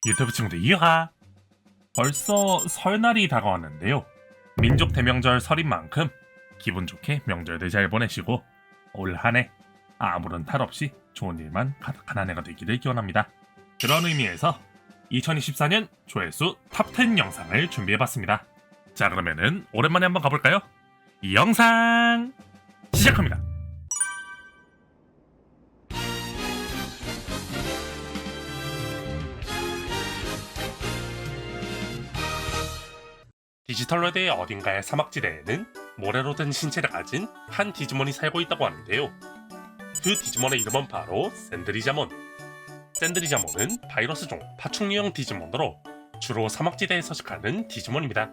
유튜브 친구들 이하! 벌써 설날이 다가왔는데요. 민족 대명절 설인 만큼 기분 좋게 명절들 잘 보내시고 올 한해 아무런 탈 없이 좋은 일만 가득한 한 해가 되기를 기원합니다. 그런 의미에서 2024년 조회수 탑10 영상을 준비해봤습니다. 자, 그러면은 오랜만에 한번 가볼까요? 이 영상 시작합니다. 디지털월드의 어딘가의 사막지대에는 모래로 된 신체를 가진 한 디지몬이 살고 있다고 하는데요. 그 디지몬의 이름은 바로 샌드리자몬. 샌드리자몬은 바이러스종 파충류형 디지몬으로 주로 사막지대에 서식하는 디지몬입니다.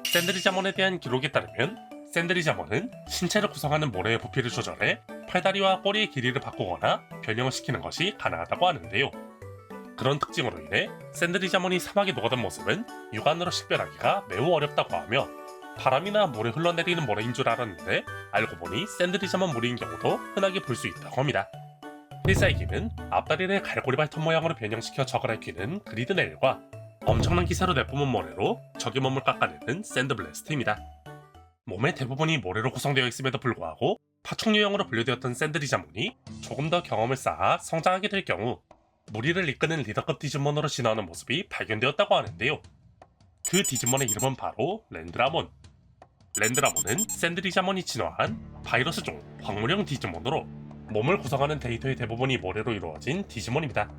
샌드리자몬에 대한 기록에 따르면 샌드리자몬은 신체를 구성하는 모래의 부피를 조절해 팔다리와 꼬리의 길이를 바꾸거나 변형을 시키는 것이 가능하다고 하는데요. 그런 특징으로 인해 샌드리자몬이 사막에 녹아든 모습은 육안으로 식별하기가 매우 어렵다고 하며 바람이나 물에 흘러내리는 모래인 줄 알았는데 알고 보니 샌드리자몬 무리인 경우도 흔하게 볼 수 있다고 합니다. 필살기는 앞다리를 갈고리 발톱 모양으로 변형시켜 적을 핥히는 그리드 네일과 엄청난 기세로 내뿜은 모래로 적의 몸을 깎아내는 샌드블래스트입니다. 몸의 대부분이 모래로 구성되어 있음에도 불구하고 파충류형으로 분류되었던 샌드리자몬이 조금 더 경험을 쌓아 성장하게 될 경우 무리를 이끄는 리더급 디지몬으로 진화하는 모습이 발견되었다고 하는데요. 그 디지몬의 이름은 바로 랜드라몬. 랜드라몬은 샌드리자몬이 진화한 바이러스종 광물형 디지몬으로 몸을 구성하는 데이터의 대부분이 모래로 이루어진 디지몬입니다.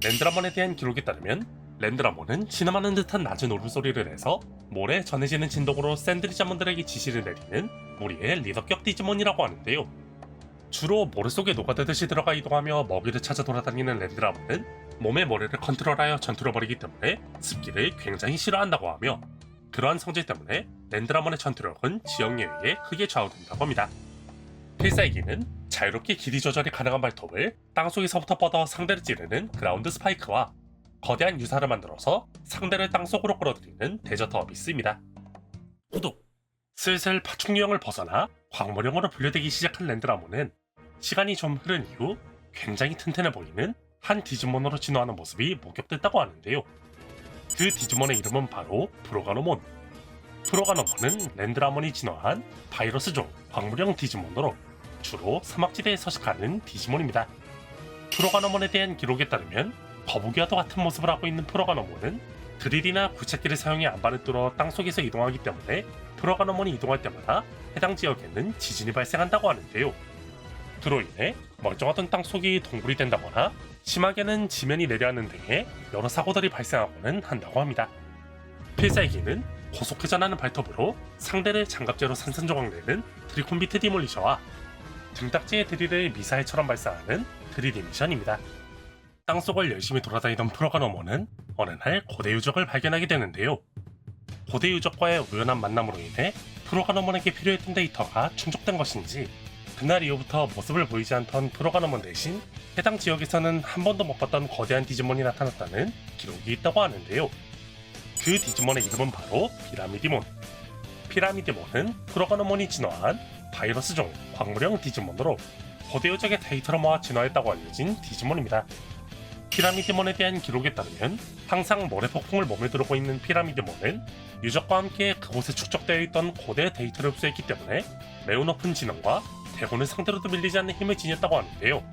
랜드라몬에 대한 기록에 따르면 랜드라몬은 신음하는 듯한 낮은 울음소리를 내서 모래에 전해지는 진동으로 샌드리자몬들에게 지시를 내리는 무리의 리더격 디지몬이라고 하는데요. 주로 모래 속에 녹아들듯이 들어가 이동하며 먹이를 찾아 돌아다니는 랜드라몬은 몸의 모래를 컨트롤하여 전투를 벌이기 때문에 습기를 굉장히 싫어한다고 하며 그러한 성질 때문에 랜드라몬의 전투력은 지형에 의해 크게 좌우된다고 합니다. 필살기는 자유롭게 길이 조절이 가능한 발톱을 땅속에서부터 뻗어 상대를 찌르는 그라운드 스파이크와 거대한 유사를 만들어서 상대를 땅속으로 끌어들이는 데저트 어비스입니다. 구독! 슬슬 파충류형을 벗어나 광물형으로 분류되기 시작한 랜드라몬은 시간이 좀 흐른 이후 굉장히 튼튼해 보이는 한 디지몬으로 진화하는 모습이 목격됐다고 하는데요. 그 디지몬의 이름은 바로 프로가노몬. 프로가노몬은 랜드라몬이 진화한 바이러스종 광물형 디지몬으로 주로 사막지대에 서식하는 디지몬입니다. 프로가노몬에 대한 기록에 따르면 거북이와도 같은 모습을 하고 있는 프로가노몬은 드릴이나 굴착기를 사용해 안반을 뚫어 땅속에서 이동하기 때문에 프로가노몬이 이동할 때마다 해당 지역에는 지진이 발생한다고 하는데요. 그로 인해 멀쩡하던 땅속이 동굴이 된다거나 심하게는 지면이 내려앉는 등의 여러 사고들이 발생하고는 한다고 합니다. 필살기는 고속회전하는 발톱으로 상대를 장갑제로 산산조각내는 드리콤비트 디몰리셔와 등딱지의 드릴을 미사일처럼 발사하는 드릴 이미션입니다. 땅속을 열심히 돌아다니던 프로가노몬은 어느 날 고대 유적을 발견하게 되는데요. 고대 유적과의 우연한 만남으로 인해 프로가노몬에게 필요했던 데이터가 충족된 것인지 그날 이후부터 모습을 보이지 않던 프로가노몬 대신 해당 지역에서는 한 번도 못 봤던 거대한 디지몬이 나타났다는 기록이 있다고 하는데요. 그 디지몬의 이름은 바로 피라미디몬. 피라미디몬은 프로가노몬이 진화한 바이러스종 광물형 디지몬으로 고대 유적의 데이터를 모아 진화했다고 알려진 디지몬입니다. 피라미드몬에 대한 기록에 따르면 항상 모래 폭풍을 몸에 두르고 있는 피라미드몬은 유적과 함께 그곳에 축적되어 있던 고대 데이터를 흡수했기 때문에 매우 높은 지능과 대군을 상대로도 밀리지 않는 힘을 지녔다고 하는데요.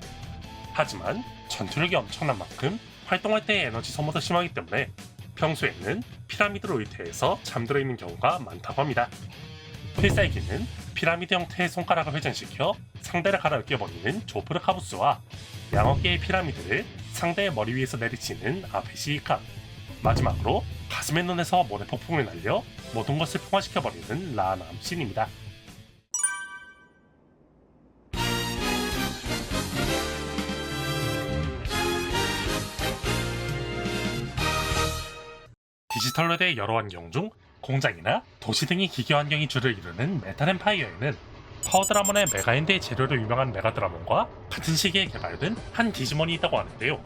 하지만 전투력이 엄청난 만큼 활동할 때의 에너지 소모도 심하기 때문에 평소에는 피라미드로 의태해서 잠들어 있는 경우가 많다고 합니다. 필살기는 피라미드 형태의 손가락을 회전시켜 상대를 갈아 으깨버리는 조프르카부스와 양어깨의 피라미드를 상대의 머리 위에서 내리치는 아페시이카, 마지막으로 가슴의 눈에서 모래폭풍을 날려 모든 것을 풍화시켜버리는 라남신입니다. 디지털월드의 여러 환경 중 공장이나 도시 등의 기계 환경이 주를 이루는 메탈 엠파이어에는 파워드라몬의 메가엔드의 재료로 유명한 메가드라몬과 같은 시기에 개발된 한 디지몬이 있다고 하는데요.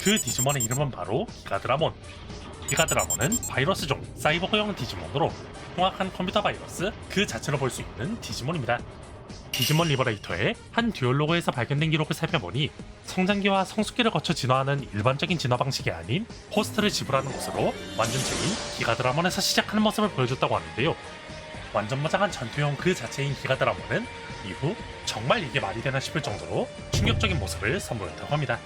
그 디지몬의 이름은 바로 기가드라몬. 기가드라몬은 바이러스종 사이버그형 디지몬으로 흉악한 컴퓨터 바이러스 그 자체로 볼 수 있는 디지몬입니다. 디지몬 리버레이터의 한 듀얼로그에서 발견된 기록을 살펴보니 성장기와 성숙기를 거쳐 진화하는 일반적인 진화 방식이 아닌 호스트를 지불하는 것으로 완전체인 기가드라몬에서 시작하는 모습을 보여줬다고 하는데요. 완전 무장한 전투용 그 자체인 기가드라몬은 이후 정말 이게 말이 되나 싶을 정도로 충격적인 모습을 선보였다고 합니다.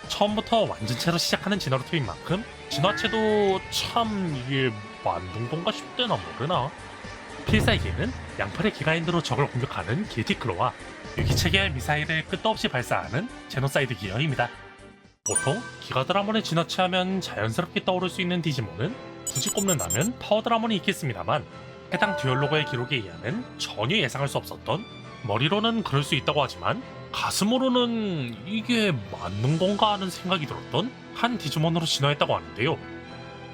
처음부터 완전체로 시작하는 진화 루트인 만큼 진화체도 참 이게 맞는 건가 싶대나 모르나. 필살기는 양팔의 기가인드로 적을 공격하는 길티클로와 유기체계의 미사일을 끝도 없이 발사하는 제노사이드 기어입니다. 보통 기가드라몬을 진화체하면 자연스럽게 떠오를 수 있는 디지몬은 굳이 꼽는다면 파워드라몬이 있겠습니다만 해당 듀얼로그의 기록에 의하면 전혀 예상할 수 없었던, 머리로는 그럴 수 있다고 하지만 가슴으로는 이게 맞는 건가 하는 생각이 들었던 한 디지몬으로 진화했다고 하는데요.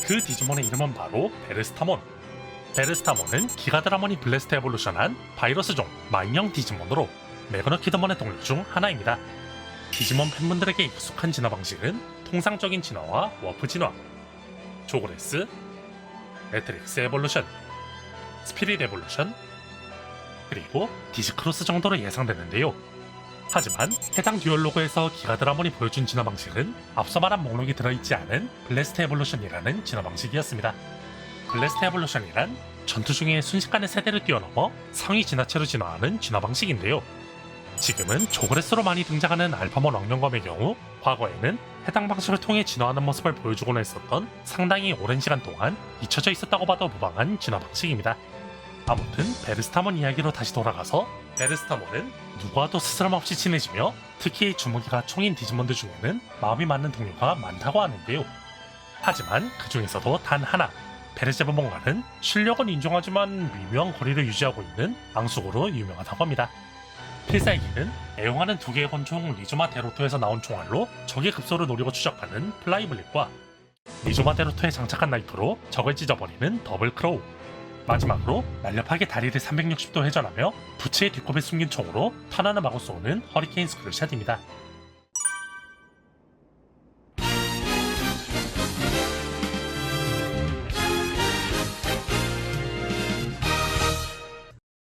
그 디지몬의 이름은 바로 베르스타몬. 베르스타몬은 기가드라몬이 블래스트 에볼루션한 바이러스종 마인형 디지몬으로 매그너키드몬의 동료 중 하나입니다. 디지몬 팬분들에게 익숙한 진화 방식은 통상적인 진화와 워프 진화, 조그레스, 매트릭스 에볼루션, 스피릿 에볼루션, 그리고 디지크로스 정도로 예상되는데요. 하지만 해당 듀얼로그에서 기가드라몬이 보여준 진화 방식은 앞서 말한 목록이 들어있지 않은 블래스트 에볼루션이라는 진화 방식이었습니다. 블래스트 에볼루션이란 전투 중에 순식간에 세대를 뛰어넘어 상위 진화체로 진화하는 진화 방식인데요. 지금은 조그레스로 많이 등장하는 알파몬 왕령검의 경우 과거에는 해당 방식을 통해 진화하는 모습을 보여주곤 했었던 상당히 오랜 시간 동안 잊혀져 있었다고 봐도 무방한 진화 방식입니다. 아무튼 베르스타몬 이야기로 다시 돌아가서 베르스타몬은 누구와도 스스럼 없이 친해지며 특히 주무기가 총인 디지몬들 중에는 마음이 맞는 동료가 많다고 하는데요. 하지만 그 중에서도 단 하나, 베르제브몬과는 실력은 인정하지만 미묘한 거리를 유지하고 있는 앙숙으로 유명하다고 합니다. 필살기는 애용하는 두 개의 권총 리조마 데로토에서 나온 총알로 적의 급소를 노리고 추적하는 플라이블릿과 리조마 데로토에 장착한 나이프로 적을 찢어버리는 더블 크로우, 마지막으로 날렵하게 다리를 360도 회전하며 부츠의 뒷kop에 숨긴 총으로 탄환을 마구 쏘는 허리케인 스크루샷입니다.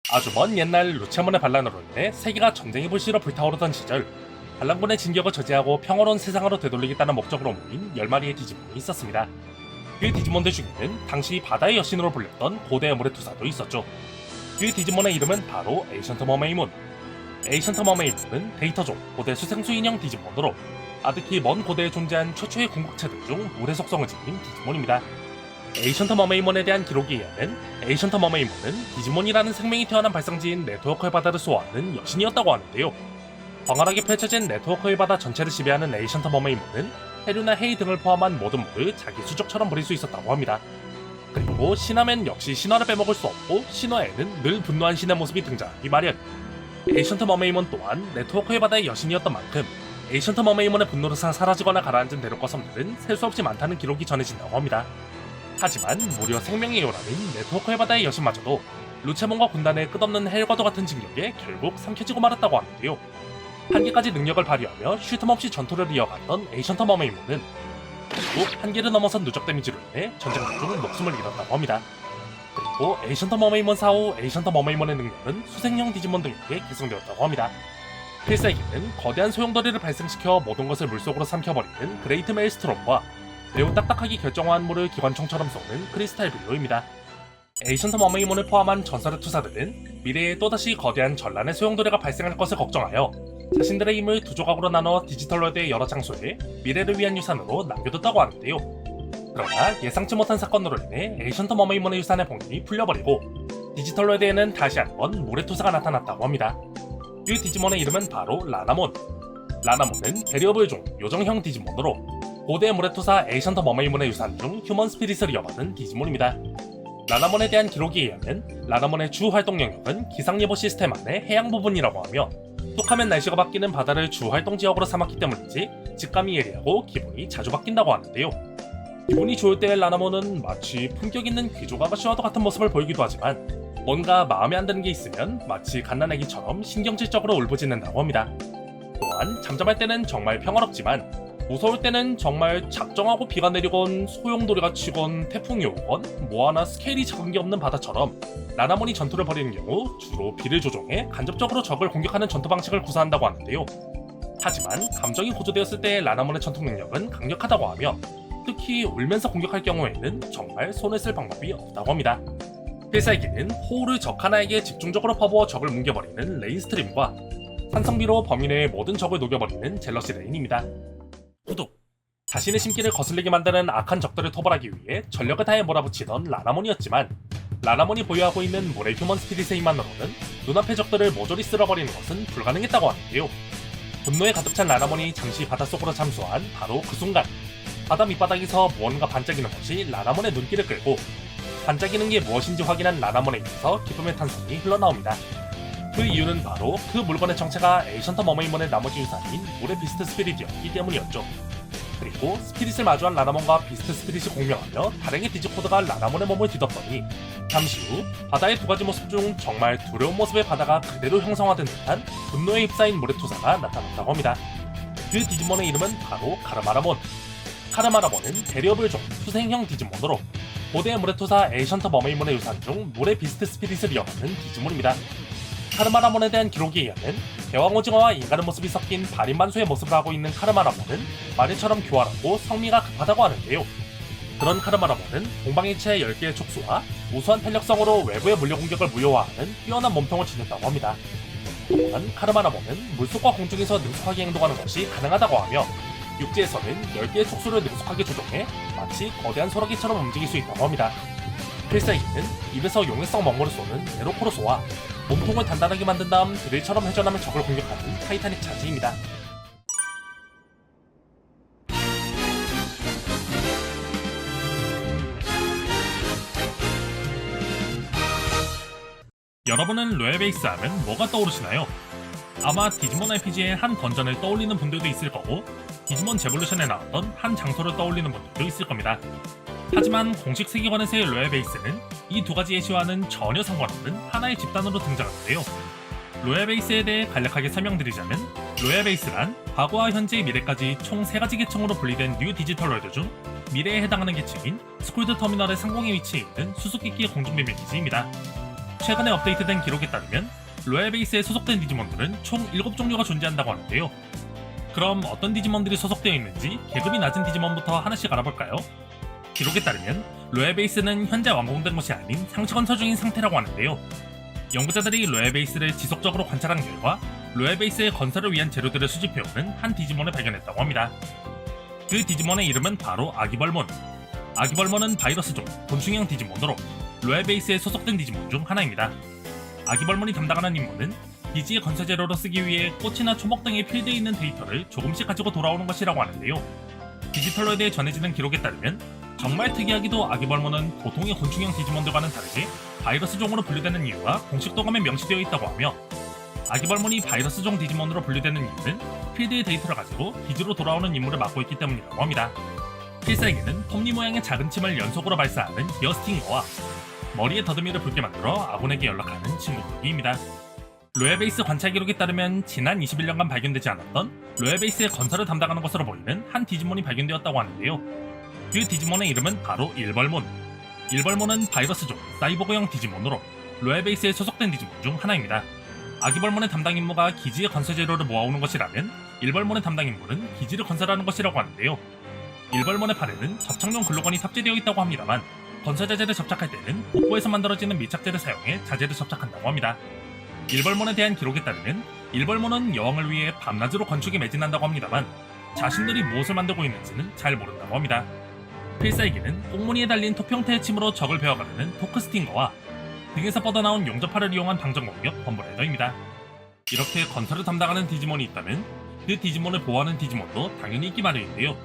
아주 먼 옛날 루체몬의 반란으로 인해 세계가 전쟁의 불씨로 불타오르던 시절, 반란군의 진격을 저지하고 평화로운 세상으로 되돌리겠다는 목적으로 모인 10마리의 디지몬이 있었습니다. 그 디지몬들 중에는 당시 바다의 여신으로 불렸던 고대 에무레 투사도 있었죠. 그 디지몬의 이름은 바로 에이션트 머메이몬. 에이션트 머메이몬은 데이터종 고대 수생수 인형 디지몬으로 아득히 먼 고대에 존재한 최초의 궁극체들 중 물의 속성을 지닌 디지몬입니다. 에이션트 머메이몬에 대한 기록에 의하면 에이션트 머메이몬은 디지몬이라는 생명이 태어난 발상지인 네트워크의 바다를 소화하는 여신이었다고 하는데요. 광활하게 펼쳐진 네트워크의 바다 전체를 지배하는 에이션트 머메이몬은 해류나 해이 등을 포함한 모든 물을 자기 수족처럼 부릴 수 있었다고 합니다. 그리고 신화면 역시 신화를 빼먹을 수 없고 신화에는 늘 분노한 신의 모습이 등장하기 마련. 에이션트 머메이몬 또한 네트워크의 바다의 여신이었던 만큼 에이션트 머메이몬의 분노로 사라지거나 가라앉은 대륙과 섬들은 셀 수 없이 많다는 기록이 전해진다고 합니다. 하지만 무려 생명의 요람인 네트워크의 바다의 여신마저도 루체몬과 군단의 끝없는 헬과도 같은 진격에 결국 삼켜지고 말았다고 하는데요. 한계까지 능력을 발휘하며 쉴 틈 없이 전투를 이어갔던 에이션트 머메이몬은 결국 한계를 넘어선 누적 데미지로 인해 전쟁 중 목숨을 잃었다고 합니다. 그리고 에이션트 머메이몬 사후 에이션트 머메이몬의 능력은 수생형 디지몬들에게 계승되었다고 합니다. 필살기는 거대한 소용돌이를 발생시켜 모든 것을 물속으로 삼켜버리는 그레이트 메일스트롬과 매우 딱딱하게 결정화한 물을 기관총처럼 쏘는 크리스탈 빌로입니다. 에이션트 머메이몬을 포함한 전설의 투사들은 미래에 또다시 거대한 전란의 소용돌이가 발생할 것을 걱정하여 자신들의 힘을 두 조각으로 나눠 디지털월드의 여러 장소에 미래를 위한 유산으로 남겨뒀다고 하는데요. 그러나 예상치 못한 사건으로 인해 에이션트 머메이몬의 유산의 봉인이 풀려버리고 디지털월드에는 다시 한번 물의 투사가 나타났다고 합니다. 이 디지몬의 이름은 바로 라나몬. 라나몬은 베리어블 종 요정형 디지몬으로 고대 물의 투사 에이션트 머메이몬의 유산 중 휴먼 스피릿을 이어받은 디지몬입니다. 라나몬에 대한 기록에 의하면 라나몬의 주 활동 영역은 기상예보 시스템 안의 해양 부분이라고 하며 뚝하면 날씨가 바뀌는 바다를 주 활동 지역으로 삼았기 때문인지 직감이 예리하고 기분이 자주 바뀐다고 하는데요. 기분이 좋을 때의 라나몬은 마치 품격 있는 귀족 아가씨와도 같은 모습을 보이기도 하지만 뭔가 마음에 안 드는 게 있으면 마치 갓난아기처럼 신경질적으로 울부짖는다고 합니다. 또한 잠잠할 때는 정말 평화롭지만 무서울 때는 정말 작정하고 비가 내리건 소용돌이가 치건 태풍이 오건 뭐 하나 스케일이 작은 게 없는 바다처럼 라나몬이 전투를 벌이는 경우 주로 비를 조종해 간접적으로 적을 공격하는 전투 방식을 구사한다고 하는데요. 하지만 감정이 고조되었을 때 라나몬의 전투 능력은 강력하다고 하며 특히 울면서 공격할 경우에는 정말 손을 쓸 방법이 없다고 합니다. 필살기는 호우를 적 하나에게 집중적으로 퍼부어 적을 뭉개버리는 레인스트림과 산성비로 범위 내의 모든 적을 녹여버리는 젤러시 레인입니다. 구독! 자신의 심기를 거슬리게 만드는 악한 적들을 토벌하기 위해 전력을 다해 몰아붙이던 라나몬이었지만 라나몬이 보유하고 있는 모래 휴먼 스피릿의 힘만으로는 눈앞의 적들을 모조리 쓸어버리는 것은 불가능했다고 하는데요. 분노에 가득 찬 라나몬이 잠시 바닷속으로 잠수한 바로 그 순간 바다 밑바닥에서 무언가 반짝이는 것이 라나몬의 눈길을 끌고 반짝이는 게 무엇인지 확인한 라나몬의 입에서 기쁨의 탄성이 흘러나옵니다. 그 이유는 바로 그 물건의 정체가 에이션터 머메이몬의 나머지 유산인 물의 비스트 스피릿이었기 때문이었죠. 그리고 스피릿을 마주한 라나몬과 비스트 스피릿이 공명하며 다랭의 디지코드가 라나몬의 몸을 뒤덮더니 잠시 후 바다의 두 가지 모습 중 정말 두려운 모습의 바다가 그대로 형성화된 듯한 분노에 휩싸인 물의 투사가 나타났다고 합니다. 그 디지몬의 이름은 바로 카르마라몬. 카르마라몬은 베리어블 종 투생형 디지몬으로 고대의 물의 투사 에이션터 머메이몬의 유산 중 물의 비스트 스피릿을 이어받는 디지몬입니다. 카르마라몬에 대한 기록에 의하면 대왕오징어와 인간의 모습이 섞인 발인반수의 모습을 하고 있는 카르마라몬은 마리처럼 교활하고 성미가 급하다고 하는데요. 그런 카르마라몬은 동방일체의 10개의 촉수와 우수한 탄력성으로 외부의 물려 공격을 무효화하는 뛰어난 몸통을 지녔다고 합니다. 또한 카르마라몬은 물속과 공중에서 능숙하게 행동하는 것이 가능하다고 하며 육지에서는 10개의 촉수를 능숙하게 조종해 마치 거대한 소라기처럼 움직일 수 있다고 합니다. 필살기는 입에서 용액성 멍물을 쏘는 에로코로소와 몸통을 단단하게 만든 다음 드릴처럼 회전하며 적을 공격하는 타이타닉 차지입니다. 여러분은 로얄베이스 하면 뭐가 떠오르시나요? 아마 디지몬 RPG의 한 던전을 떠올리는 분들도 있을 거고 디지몬 제볼루션에 나왔던 한 장소를 떠올리는 분들도 있을 겁니다. 하지만 공식 세계관에서의 로얄베이스는 이 두 가지 예시와는 전혀 상관없는 하나의 집단으로 등장하는데요. 로얄베이스에 대해 간략하게 설명드리자면 로얄베이스란 과거와 현재, 미래까지 총 3가지 계층으로 분리된 뉴 디지털 월드 중 미래에 해당하는 계층인 스쿨드 터미널의 상공에 위치해 있는 수수께끼의 공중비밀 기지입니다. 최근에 업데이트된 기록에 따르면 로얄베이스에 소속된 디지몬들은 총 7종류가 존재한다고 하는데요. 그럼 어떤 디지몬들이 소속되어 있는지 계급이 낮은 디지몬부터 하나씩 알아볼까요? 기록에 따르면 로얄베이스는 현재 완공된 것이 아닌 상시 건설 중인 상태라고 하는데요. 연구자들이 로얄베이스를 지속적으로 관찰한 결과 로얄베이스의 건설을 위한 재료들을 수집해오는 한 디지몬을 발견했다고 합니다. 그 디지몬의 이름은 바로 아기벌몬. 아기벌몬은 바이러스종 곤충형 디지몬으로 로얄베이스에 소속된 디지몬 중 하나입니다. 아기벌몬이 담당하는 임무는 기지의 건설 재료로 쓰기 위해 꽃이나 초목 등의 필드에 있는 데이터를 조금씩 가지고 돌아오는 것이라고 하는데요. 디지털로에 전해지는 기록에 따르면 정말 특이하기도 아기벌몬은 보통의 곤충형 디지몬들과는 다르게 바이러스종으로 분류되는 이유가 공식 도감에 명시되어 있다고 하며 아기벌몬이 바이러스종 디지몬으로 분류되는 이유는 필드의 데이터를 가지고 기지로 돌아오는 임무를 맡고 있기 때문이라고 합니다. 필살기는 톱니 모양의 작은 침을 연속으로 발사하는 기어스팅어와 머리에 더듬이를 붉게 만들어 아군에게 연락하는 친구들입니다. 로얄베이스 관찰 기록에 따르면 지난 21년간 발견되지 않았던 로얄베이스의 건설을 담당하는 것으로 보이는 한 디지몬이 발견되었다고 하는데요. 그 디지몬의 이름은 바로 일벌몬. 일벌몬은 바이러스종 사이보그형 디지몬으로 로얄베이스에 소속된 디지몬 중 하나입니다. 아기벌몬의 담당 임무가 기지의 건설 재료를 모아오는 것이라면 일벌몬의 담당 임무는 기지를 건설하는 것이라고 하는데요. 일벌몬의 팔에는 접착용 글루건이 탑재되어 있다고 합니다만 건설 자재를 접착할 때는 복부에서 만들어지는 밀착제를 사용해 자재를 접착한다고 합니다. 일벌몬에 대한 기록에 따르면 일벌몬은 여왕을 위해 밤낮으로 건축에 매진한다고 합니다만 자신들이 무엇을 만들고 있는지는 잘 모른다고 합니다. 필살기는 꽁무니에 달린 톱 형태의 침으로 적을 베어가르는 토크스팅거와 등에서 뻗어나온 용접팔을 이용한 방정공격 범브레이더입니다. 이렇게 건설을 담당하는 디지몬이 있다면 그 디지몬을 보호하는 디지몬도 당연히 있기 마련인데요.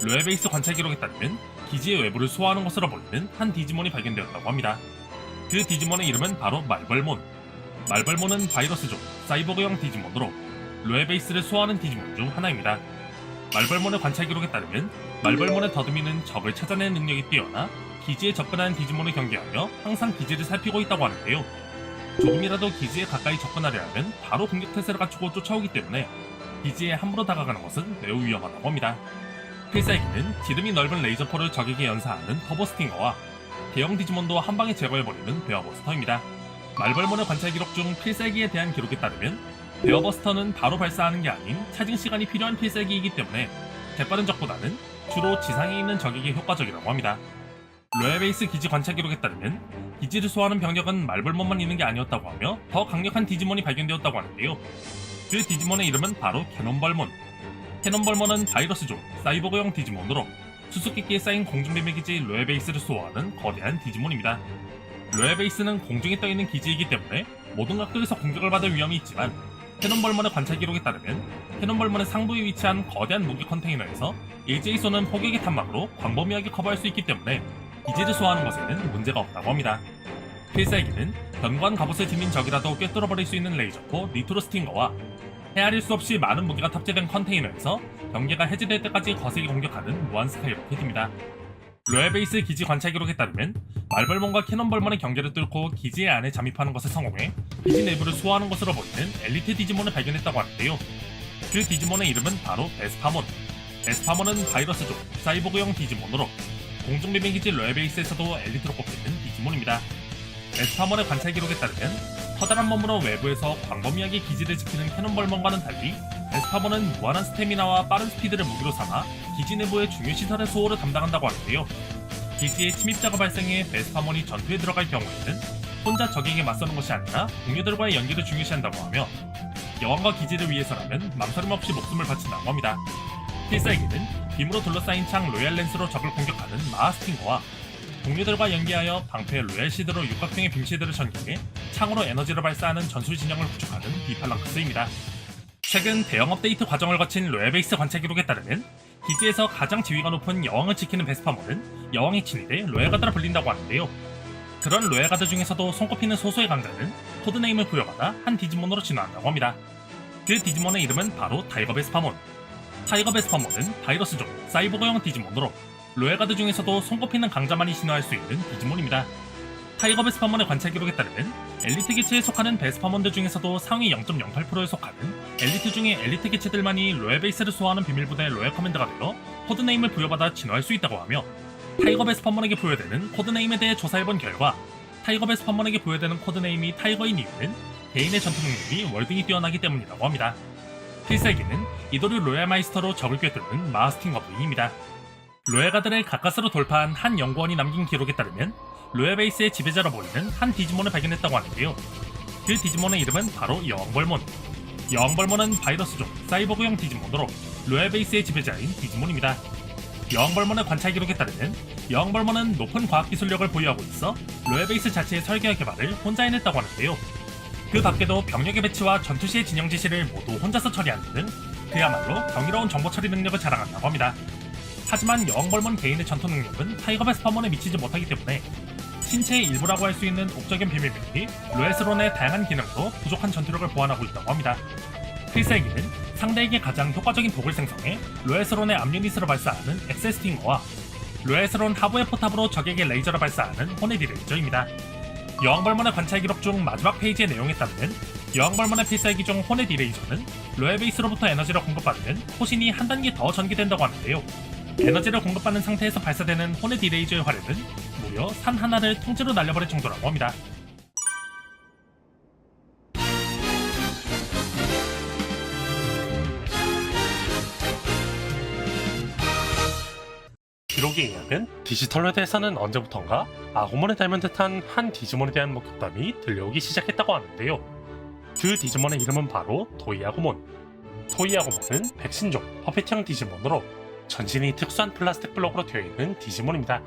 로얄베이스 관찰 기록에 따르면 기지의 외부를 수호하는 것으로 보이는 한 디지몬이 발견되었다고 합니다. 그 디지몬의 이름은 바로 말벌몬. 말벌몬은 바이러스종 사이보그형 디지몬으로 로얄베이스를 수호하는 디지몬 중 하나입니다. 말벌몬의 관찰 기록에 따르면 말벌몬의 더듬이는 적을 찾아내는 능력이 뛰어나 기지에 접근하는 디지몬을 경계하며 항상 기지를 살피고 있다고 하는데요. 조금이라도 기지에 가까이 접근하려 하면 바로 공격 태세를 갖추고 쫓아오기 때문에 기지에 함부로 다가가는 것은 매우 위험하다고 합니다. 필살기는 지름이 넓은 레이저포를 적에게 연사하는 터보 스팅어와 대형 디지몬도 한방에 제거해버리는 베어버스터입니다. 말벌몬의 관찰 기록 중 필살기에 대한 기록에 따르면 베어버스터는 바로 발사하는 게 아닌 차징 시간이 필요한 필살기이기 때문에 재빠른 적보다는 주로 지상에 있는 적에게 효과적이라고 합니다. 로얄베이스 기지 관찰 기록에 따르면 기지를 소화하는 병력은 말벌몬만 있는 게 아니었다고 하며 더 강력한 디지몬이 발견되었다고 하는데요. 그 디지몬의 이름은 바로 캐논벌몬. 캐논벌몬은 바이러스종 사이보그형 디지몬으로 수수께끼에 쌓인 공중비밀기지 로얄베이스를 수호하는 거대한 디지몬입니다. 로얄베이스는 공중에 떠있는 기지이기 때문에 모든 각도에서 공격을 받을 위험이 있지만 캐논벌몬의 관찰 기록에 따르면 캐논벌몬의 상부에 위치한 거대한 무기 컨테이너에서 일제히 쏘는 포격의 탄막으로 광범위하게 커버할 수 있기 때문에 기지를 소화하는 것에는 문제가 없다고 합니다. 필살기는 견고한 갑옷을 지닌 적이라도 꿰뚫어버릴 수 있는 레이저포 니트로 스팅거와 헤아릴 수 없이 많은 무기가 탑재된 컨테이너에서 경계가 해제될 때까지 거세게 공격하는 무한 스카이 로켓입니다. 로얄베이스 기지 관찰 기록에 따르면 말벌몬과 캐논벌몬의 경계를 뚫고 기지 안에 잠입하는 것에 성공해 기지 내부를 소화하는 것으로 보이는 엘리트 디지몬을 발견했다고 하는데요. 그 디지몬의 이름은 바로 베스파몬. 베스파몬은 바이러스종 사이보그형 디지몬으로 공중비밀기지 로얄베이스에서도 엘리트로 꼽히는 디지몬입니다. 베스파몬의 관찰 기록에 따르면 커다란 몸으로 외부에서 광범위하게 기지를 지키는 캐논벌몬과는 달리 베스파몬은 무한한 스태미나와 빠른 스피드를 무기로 삼아 기지 내부의 중요 시설의 소호를 담당한다고 하는데요. 기지에 침입자가 발생해 베스파몬이 전투에 들어갈 경우에는 혼자 적에게 맞서는 것이 아니라 동료들과의 연기를 중요시한다고 하며 여왕과 기지를 위해서라면 망설임 없이 목숨을 바친다고 합니다. 필살기는 빔으로 둘러싸인 창 로얄 랜스로 적을 공격하는 마하스팅거와 동료들과 연계하여 방패 로얄 시드로 육각형의 빔 시드를 전개해 창으로 에너지를 발사하는 전술 진영을 구축하는 비팔랑크스입니다. 최근 대형 업데이트 과정을 거친 로얄베이스 관찰 기록에 따르면 기지에서 가장 지위가 높은 여왕을 지키는 베스파몬은 여왕의 친위대 로얄가드라 불린다고 하는데요. 그런 로얄가드 중에서도 손꼽히는 소수의 강자는 코드네임을 부여받아 한 디지몬으로 진화한다고 합니다. 그 디지몬의 이름은 바로 타이거 베스파몬. 타이거 베스파몬은 바이러스종 사이보그형 디지몬으로 로얄가드 중에서도 손꼽히는 강자만이 진화할 수 있는 디지몬입니다. 타이거 베스파몬의 관찰 기록에 따르면 엘리트 개체에 속하는 베스파몬들 중에서도 상위 0.08%에 속하는 엘리트 중의 엘리트 개체들만이 로얄베이스를 소화하는 비밀부대 로얄 커맨드가 되어 코드네임을 부여받아 진화할 수 있다고 하며 타이거 베스파몬에게 부여되는 코드네임에 대해 조사해본 결과 타이거 베스파몬에게 부여되는 코드네임이 타이거인 이유는 개인의 전투 능력이 월등히 뛰어나기 때문이라고 합니다. 필살기는 이도류 로얄마이스터로 적을 꿰뚫는 마하스팅거 부인입니다. 로얄가드를 가까스로 돌파한 한 연구원이 남긴 기록에 따르면 로얄베이스의 지배자로 보이는 한 디지몬을 발견했다고 하는데요. 그 디지몬의 이름은 바로 여왕벌몬. 여왕벌몬은 바이러스종 사이보그형 디지몬으로 로얄베이스의 지배자인 디지몬입니다. 여왕벌몬의 관찰 기록에 따르면 여왕벌몬은 높은 과학기술력을 보유하고 있어 로얄베이스 자체의 설계와 개발을 혼자 해냈다고 하는데요. 그 밖에도 병력의 배치와 전투 시의 진영 지시를 모두 혼자서 처리하는 등 그야말로 경이로운 정보 처리 능력을 자랑한다고 합니다. 하지만 여왕벌몬 개인의 전투 능력은 타이거 베스파몬에 미치지 못하기 때문에 신체의 일부라고 할 수 있는 옥적인 비밀병이 로얄스론의 다양한 기능으로 부족한 전투력을 보완하고 있다고 합니다. 필살기는 상대에게 가장 효과적인 독을 생성해 로얄스론의 암유닛으로 발사하는 엑셀스팅거와 로얄스론 하부의 포탑으로 적에게 레이저를 발사하는 호네디 레이저입니다. 여왕벌몬의 관찰 기록 중 마지막 페이지의 내용에 따르면 여왕벌몬의 필살기 중 호네디 레이저는 로얄베이스로부터 에너지를 공급받으면 포신이 한 단계 더 전개된다고 하는데요. 에너지를 공급받는 상태에서 발사되는 호네디 레이저의 화력은 무려 산 하나를 통째로 날려버릴 정도라고 합니다. 기록에 의하면 디지털로드에서는 언제부턴가 아구몬을 닮은 듯한 한 디지몬에 대한 목격담이 들려오기 시작했다고 하는데요. 그 디지몬의 이름은 바로 토이아구몬. 토이아구몬은 백신종 퍼펫형 디지몬으로 전신이 특수한 플라스틱 블록으로 되어 있는 디지몬입니다.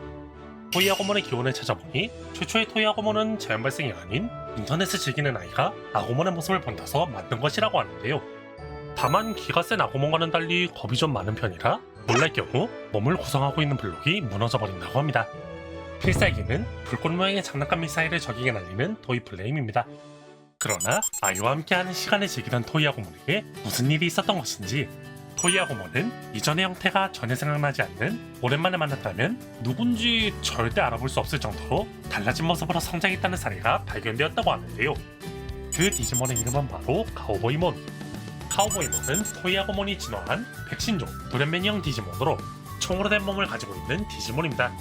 토이아구몬의 기원을 찾아보니 최초의 토이아구몬은 자연 발생이 아닌 인터넷을 즐기는 아이가 아구몬의 모습을 본다서 만든 것이라고 하는데요. 다만 기가 센 아구몬과는 달리 겁이 좀 많은 편이라 놀랄 경우 몸을 구성하고 있는 블록이 무너져 버린다고 합니다. 필살기는 불꽃 모양의 장난감 미사일을 적에게 날리는 토이 플레임입니다. 그러나 아이와 함께하는 시간을 즐기던 토이아구몬에게 무슨 일이 있었던 것인지 토이아구몬은 이전의 형태가 전혀 생각나지 않는 오랜만에 만났다면 누군지 절대 알아볼 수 없을 정도로 달라진 모습으로 성장했다는 사례가 발견되었다고 하는데요. 그 디지몬의 이름은 바로 가오보이몬. 카우보이몬은 토이아고몬이 진화한 백신종 돌연변이형 디지몬으로 총으로 된 몸을 가지고 있는 디지몬입니다.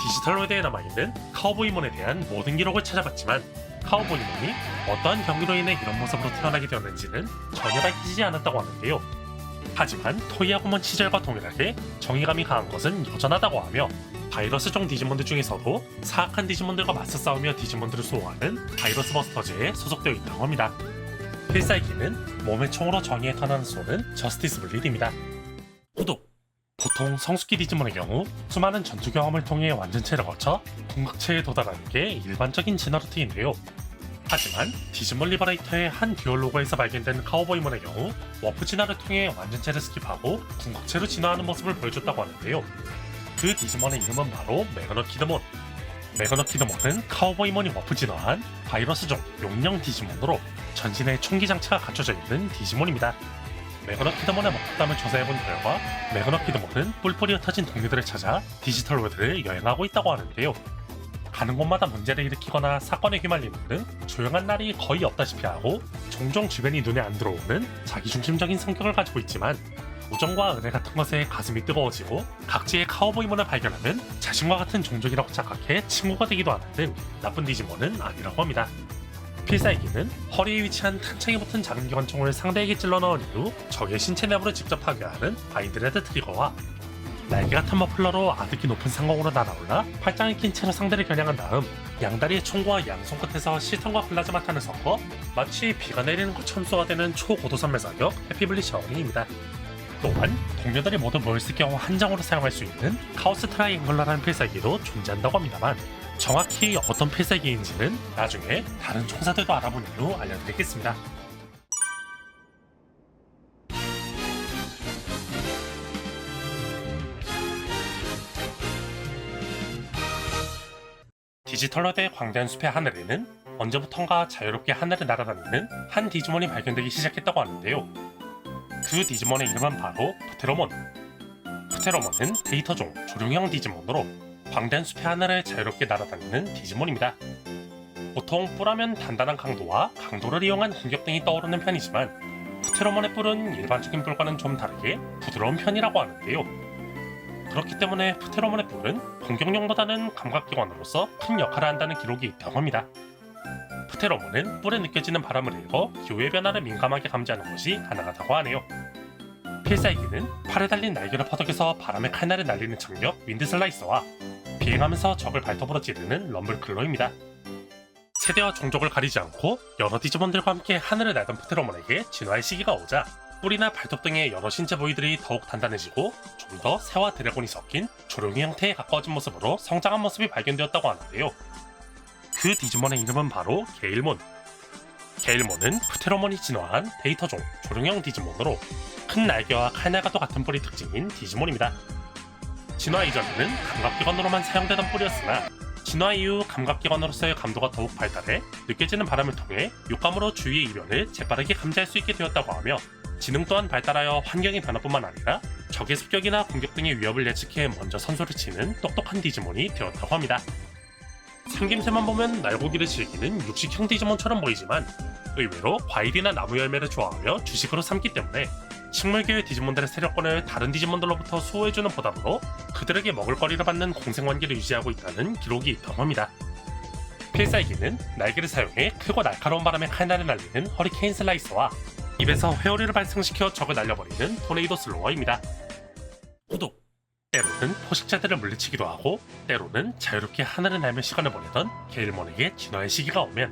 디지털 월드에 남아있는 카우보이몬에 대한 모든 기록을 찾아봤지만 카우보이몬이 어떠한 경위로 인해 이런 모습으로 태어나게 되었는지는 전혀 밝히지 않았다고 하는데요. 하지만 토이아고몬 시절과 동일하게 정의감이 강한 것은 여전하다고 하며 바이러스종 디지몬들 중에서도 사악한 디지몬들과 맞서 싸우며 디지몬들을 수호하는 바이러스 버스터즈에 소속되어 있다고 합니다. 필살기는 몸의 총으로 정의에 탄환을 쏘는 저스티스 블리드입니다. 구독! 보통 성숙기 디지몬의 경우 수많은 전투 경험을 통해 완전체를 거쳐 궁극체에 도달하는 게 일반적인 진화 루트인데요. 하지만 디지몬 리버레이터의 한 듀얼 로고에서 발견된 카우보이몬의 경우 워프 진화를 통해 완전체를 스킵하고 궁극체로 진화하는 모습을 보여줬다고 하는데요. 그 디지몬의 이름은 바로 메가너키드몬. 메가너키드몬은 카우보이몬이 워프 진화한 바이러스종 용령 디지몬으로 전신에 총기 장치가 갖춰져 있는 디지몬입니다. 메가너키드몬의 먹잇감을 조사해본 결과 메가너키드몬은 뿔뿔이 흩어진 동료들을 찾아 디지털 월드를 여행하고 있다고 하는데요. 가는 곳마다 문제를 일으키거나 사건에 휘말리는 등 조용한 날이 거의 없다시피 하고 종종 주변이 눈에 안 들어오는 자기중심적인 성격을 가지고 있지만 우정과 은혜 같은 것에 가슴이 뜨거워지고 각지의 카우보이몬을 발견하면 자신과 같은 종족이라고 착각해 친구가 되기도 하는 등 나쁜 디지몬은 아니라고 합니다. 필살기는 허리에 위치한 탄창이 붙은 작은 기관총을 상대에게 찔러 넣은 이후 적의 신체 내부를 직접 파괴하는 바인드레드 트리거와 날개 같은 머플러로 아득히 높은 상공으로 날아올라 팔짱을 낀 채로 상대를 겨냥한 다음 양다리의 총과 양손 끝에서 시턴과 플라즈마 탄을 섞어 마치 비가 내리는 것처럼 쏘아대는 초고도선 매사격 해피블리셔 어린입니다. 또한 동료들이 모두 모였을 경우 한 장으로 사용할 수 있는 카오스 트라이앵글러라는 필살기도 존재한다고 합니다만 정확히 어떤 필살기인지는 나중에 다른 총사들도 알아본 이후 알려드리겠습니다. 디지털 월드의 광대한 숲의 하늘에는 언제부턴가 자유롭게 하늘을 날아다니는 한 디지몬이 발견되기 시작했다고 하는데요. 그 디지몬의 이름은 바로 프테로몬. 프테로몬은 데이터종 조룡형 디지몬으로 광대한 숲의 하늘을 자유롭게 날아다니는 디지몬입니다. 보통 뿔하면 단단한 강도와 강도를 이용한 공격 등이 떠오르는 편이지만 프테로몬의 뿔은 일반적인 뿔과는 좀 다르게 부드러운 편이라고 하는데요. 그렇기 때문에 프테로몬의 뿔은 공격용보다는 감각기관으로서 큰 역할을 한다는 기록이 있다고 합니다. 프테로몬은 뿔에 느껴지는 바람을 읽어 기후의 변화를 민감하게 감지하는 것이 가능하다고 하네요. 필살기는 팔에 달린 날개를 퍼덕여서 바람에 칼날을 날리는 청력 윈드 슬라이서와 비행하면서 적을 발톱으로 찌르는 럼블클로입니다. 세대와 종족을 가리지 않고 여러 디지몬들과 함께 하늘을 날던 프테로몬에게 진화의 시기가 오자 뿔이나 발톱 등의 여러 신체 부위들이 더욱 단단해지고 좀 더 새와 드래곤이 섞인 조룡이 형태에 가까워진 모습으로 성장한 모습이 발견되었다고 하는데요. 그 디지몬의 이름은 바로 게일몬. 게일몬은 프테로몬이 진화한 데이터종 조룡형 디지몬으로 큰 날개와 칼날과도 같은 뿔이 특징인 디지몬입니다. 진화 이전에는 감각기관으로만 사용되던 뿔이었으나 진화 이후 감각기관으로서의 감도가 더욱 발달해 느껴지는 바람을 통해 육감으로 주위의 이변을 재빠르게 감지할 수 있게 되었다고 하며 지능 또한 발달하여 환경의 변화뿐만 아니라 적의 습격이나 공격 등의 위협을 예측해 먼저 선수를 치는 똑똑한 디지몬이 되었다고 합니다. 생김새만 보면 날고기를 즐기는 육식형 디지몬처럼 보이지만 의외로 과일이나 나무 열매를 좋아하며 주식으로 삼기 때문에 식물계의 디지몬들의 세력권을 다른 디지몬들로부터 수호해주는 보답으로 그들에게 먹을거리를 받는 공생관계를 유지하고 있다는 기록이 있다고 합니다. 필살기는 날개를 사용해 크고 날카로운 바람에 칼날을 날리는 허리케인 슬라이서와 입에서 회오리를 발생시켜 적을 날려버리는 토네이도 슬로워입니다. 구독! 때로는 포식자들을 물리치기도 하고 때로는 자유롭게 하늘을 날며 시간을 보내던 게일몬에게 진화의 시기가 오면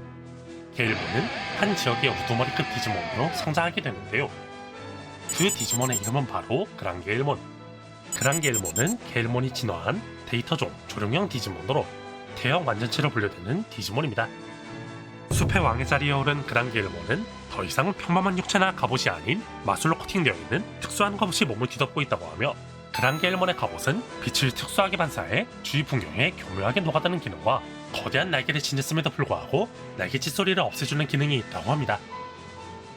게일몬은 한 지역의 우두머리급 디지몬으로 성장하게 되는데요. 그 디지몬의 이름은 바로 그랑게일몬. 그랑게일몬은 게일몬이 진화한 데이터종 조룡형 디지몬으로 대형 완전체로 분류되는 디지몬입니다. 숲의 왕의 자리에 오른 그랑게일몬은 더 이상 평범한 육체나 갑옷이 아닌 마술로 코팅되어 있는 특수한 갑옷이 몸을 뒤덮고 있다고 하며 그랑게일몬의 갑옷은 빛을 특수하게 반사해 주위 풍경에 교묘하게 녹아드는 기능과 거대한 날개를 지녔음에도 불구하고 날개짓 소리를 없애주는 기능이 있다고 합니다.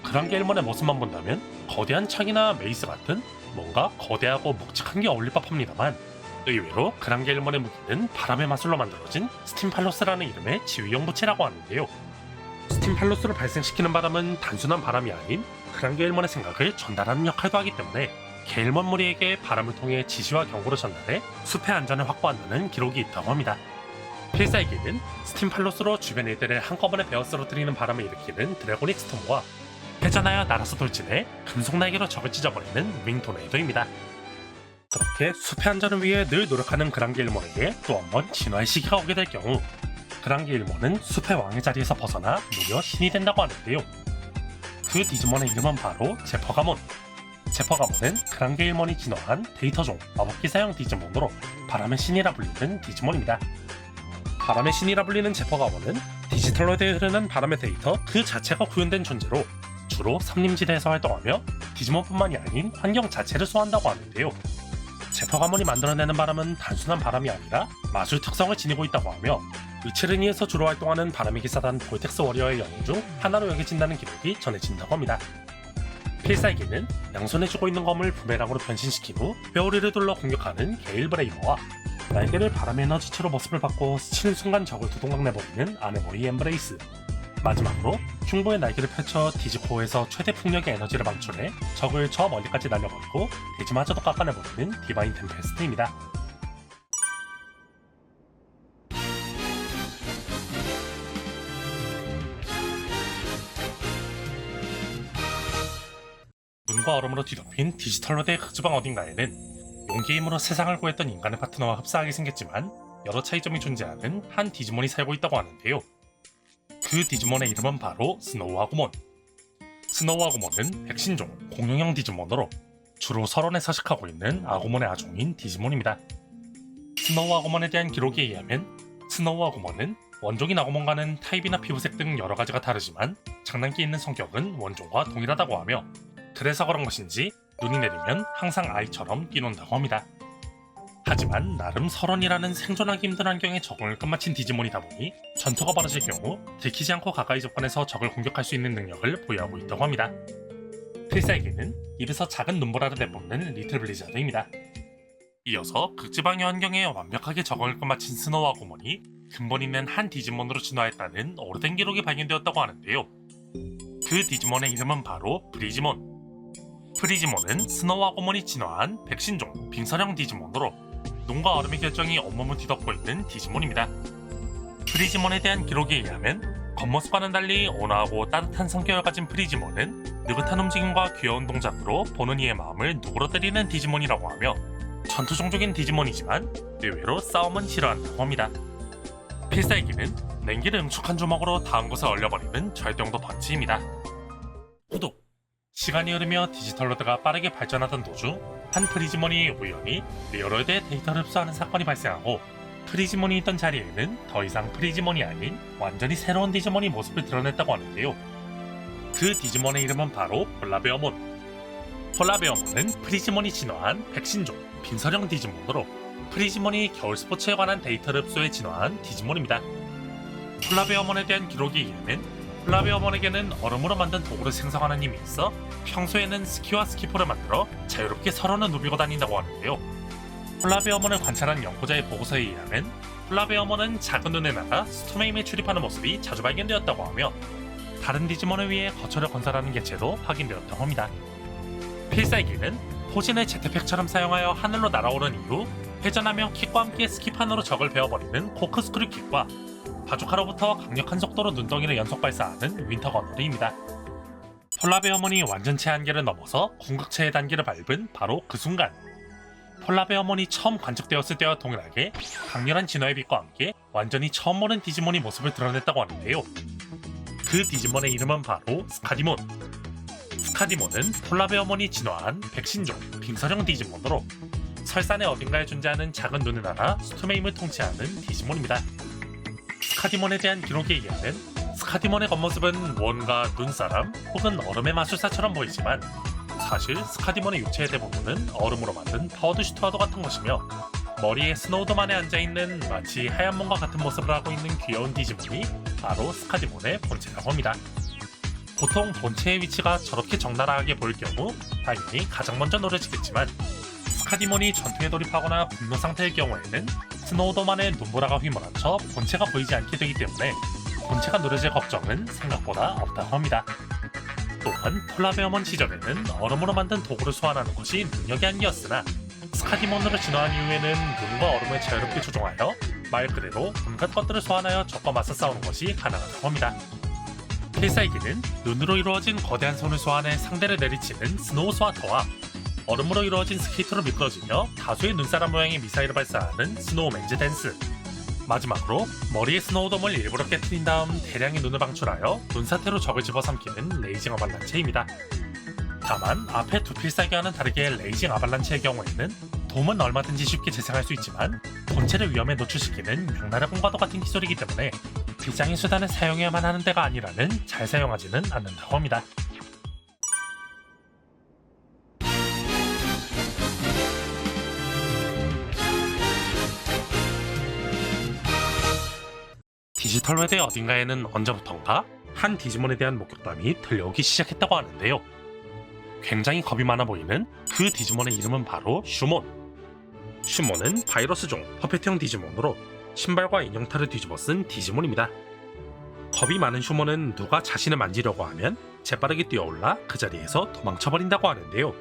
그랑게일몬의 모습만 본다면 거대한 창이나 메이스 같은 뭔가 거대하고 묵직한 게 어울릴 법합니다만 의외로 그랑게일몬의 무기는 바람의 마술로 만들어진 스팀팔로스라는 이름의 지휘용 부채라고 하는데요. 스팀팔로스를 발생시키는 바람은 단순한 바람이 아닌 그랑게일몬의 생각을 전달하는 역할도 하기 때문에 게일몬 무리에게 바람을 통해 지시와 경고를 전달해 숲의 안전을 확보한다는 기록이 있다고 합니다. 필살기는 스팀팔로스로 주변 일들을 한꺼번에 베어 쓰러뜨리는 바람을 일으키는 드래고닉 스톰과 회전하여 날아서 돌진해 금속 날개로 적을 찢어버리는 윙 토네이도입니다. 그렇게 숲의 안전을 위해 늘 노력하는 그랑게일몬에게 또 한 번 진화의 시기가 오게 될 경우 그랑게일몬은 숲의 왕의 자리에서 벗어나 무려 신이 된다고 하는데요. 그 디지몬의 이름은 바로 제퍼가몬. 제퍼가몬은 그랑게일몬이 진화한 데이터종 마법기사형 디지몬으로 바람의 신이라 불리는 디지몬입니다. 바람의 신이라 불리는 제퍼가몬은 디지털로드에 흐르는 바람의 데이터 그 자체가 구현된 존재로 주로 삼림지대에서 활동하며 디지몬뿐만이 아닌 환경 자체를 소화한다고 하는데요. 제퍼가몬이 만들어내는 바람은 단순한 바람이 아니라 마술 특성을 지니고 있다고 하며 위치르니에서 주로 활동하는 바람의 기사단 볼텍스 워리어의 영웅 중 하나로 여겨진다는 기록이 전해진다고 합니다. 필살기는 양손에 쥐고 있는 검을 부메랑으로 변신시킨 후 뼈우리를 둘러 공격하는 게일 브레이머와 날개를 바람의 에너지체로 모습을 바꿔 스치는 순간 적을 두동강 내버리는 아네모이 엠브레이스. 마지막으로 흉보의 날개를 펼쳐 디지코어에서 최대 풍력의 에너지를 방출해 적을 저 멀리까지 날려버리고 대지마저도 깎아내버리는 디바인 템페스트입니다. 눈과 얼음으로 뒤덮인 디지털로드의 극지방 어딘가에는 용기의 힘으로 세상을 구했던 인간의 파트너와 흡사하게 생겼지만 여러 차이점이 존재하는 한 디지몬이 살고 있다고 하는데요. 그 디지몬의 이름은 바로 스노우 아구몬. 스노우 아구몬은 백신종, 공룡형 디지몬으로 주로 설원에 서식하고 있는 아구몬의 아종인 디지몬입니다. 스노우 아구몬에 대한 기록에 의하면 스노우 아구몬은 원종인 아구몬과는 타입이나 피부색 등 여러 가지가 다르지만 장난기 있는 성격은 원종과 동일하다고 하며 그래서 그런 것인지 눈이 내리면 항상 아이처럼 뛰논다고 합니다. 하지만 나름 설원이라는 생존하기 힘든 환경에 적응을 끝마친 디지몬이다 보니 전투가 벌어질 경우 들키지 않고 가까이 접근해서 적을 공격할 수 있는 능력을 보유하고 있다고 합니다. 필살기는 입에서 작은 눈보라를 내뿜는 리틀 블리자드입니다. 이어서 극지방의 환경에 완벽하게 적응을 끝마친 스노우 아구몬이 근본 있는 한 디지몬으로 진화했다는 오래된 기록이 발견되었다고 하는데요. 그 디지몬의 이름은 바로 프리지몬. 프리지몬은 스노우 아구몬이 진화한 백신종 빙선형 디지몬으로 눈과 얼음의 결정이 온몸을 뒤덮고 있는 디지몬입니다. 프리지몬에 대한 기록에 의하면 겉모습과는 달리 온화하고 따뜻한 성격을 가진 프리지몬은 느긋한 움직임과 귀여운 동작으로 보는 이의 마음을 누그러뜨리는 디지몬이라고 하며 전투 종족인 디지몬이지만 의외로 싸움은 싫어한다고 합니다. 필살기는 냉기를 응축한 주먹으로 닿은 곳에 얼려버리는 절정도 펀치입니다. 구독! 시간이 흐르며 디지털로드가 빠르게 발전하던 도중 한 프리지몬이 우연히 리얼월드의 데이터를 흡수하는 사건이 발생하고 프리지몬이 있던 자리에는 더 이상 프리지몬이 아닌 완전히 새로운 디지몬이 모습을 드러냈다고 하는데요. 그 디지몬의 이름은 바로 폴라베어몬. 폴라베어몬은 프리지몬이 진화한 백신종 빈설형 디지몬으로 프리지몬이 겨울 스포츠에 관한 데이터를 흡수해 진화한 디지몬입니다. 폴라베어몬에 대한 기록에 의하면 폴라베어몬에게는 얼음으로 만든 도구를 생성하는 힘이 있어 평소에는 스키와 스키포를 만들어 자유롭게 서론을 누비고 다닌다고 하는데요. 폴라베어몬을 관찰한 연구자의 보고서에 의하면 폴라베어몬은 작은 눈의 나라 스톰에임에 출입하는 모습이 자주 발견되었다고 하며 다른 디지몬을 위해 거처를 건설하는 개체도 확인되었다고 합니다. 필살기는 포진을 제트팩처럼 사용하여 하늘로 날아오른 이후 회전하며 킥과 함께 스키판으로 적을 베어버리는 코크스크류 킥과 바주카로부터 강력한 속도로 눈덩이를 연속 발사하는 윈터 건너리입니다. 폴라베어몬이 완전체 한계를 넘어서 궁극체의 단계를 밟은 바로 그 순간 폴라베어몬이 처음 관측되었을 때와 동일하게 강렬한 진화의 빛과 함께 완전히 처음 보는 디지몬이 모습을 드러냈다고 하는데요. 그 디지몬의 이름은 바로 스카디몬. 스카디몬은 폴라베어몬이 진화한 백신종 빙설형 디지몬으로 설산의 어딘가에 존재하는 작은 눈의 나라 스톰에임을 통치하는 디지몬입니다. 스카디몬에 대한 기록에 의하면 스카디몬의 겉모습은 무언가 눈사람 혹은 얼음의 마술사처럼 보이지만 사실 스카디몬의 육체의 대부분은 얼음으로 만든 파워드 슈트와도 같은 것이며 머리에 스노우도만에 앉아있는 마치 하얀 몸과 같은 모습을 하고 있는 귀여운 디지몬이 바로 스카디몬의 본체라고 합니다. 보통 본체의 위치가 저렇게 적나라하게 보일 경우 당연히 가장 먼저 노려지겠지만 스카디몬이 전투에 돌입하거나 분노 상태의 경우에는 스노우도만의 눈보라가 휘몰아쳐 본체가 보이지 않게 되기 때문에 본체가 누려질 걱정은 생각보다 없다고 합니다. 또한 폴라베어먼 시절에는 얼음으로 만든 도구를 소환하는 것이 능력의 한계였으나 스카디몬으로 진화한 이후에는 눈과 얼음을 자유롭게 조종하여 말 그대로 온갖 것들을 소환하여 적과 맞서 싸우는 것이 가능하다고 합니다. 필살기는 눈으로 이루어진 거대한 손을 소환해 상대를 내리치는 스노우 스와터와 얼음으로 이루어진 스케이트로 미끄러지며 다수의 눈사람 모양의 미사일을 발사하는 스노우 맨즈 댄스, 마지막으로 머리에 스노우돔을 일부러 깨뜨린 다음 대량의 눈을 방출하여 눈사태로 적을 집어삼키는 레이징 아발란체입니다. 다만 앞에 두 필살기와는 다르게 레이징 아발란체의 경우에는 돔은 얼마든지 쉽게 재생할 수 있지만 본체를 위험에 노출시키는 명나라 공과도 같은 기술이기 때문에 비장의 수단을 사용해야만 하는 데가 아니라는 잘 사용하지는 않는다고 합니다. 디지털 월드의 어딘가에는 언제부턴가 한 디지몬에 대한 목격담이 들려오기 시작했다고 하는데요. 굉장히 겁이 많아 보이는 그 디지몬의 이름은 바로 슈몬. 슈몬은 바이러스종 퍼펫형 디지몬으로 신발과 인형탈을 뒤집어 쓴 디지몬입니다. 겁이 많은 슈몬은 누가 자신을 만지려고 하면 재빠르게 뛰어올라 그 자리에서 도망쳐버린다고 하는데요.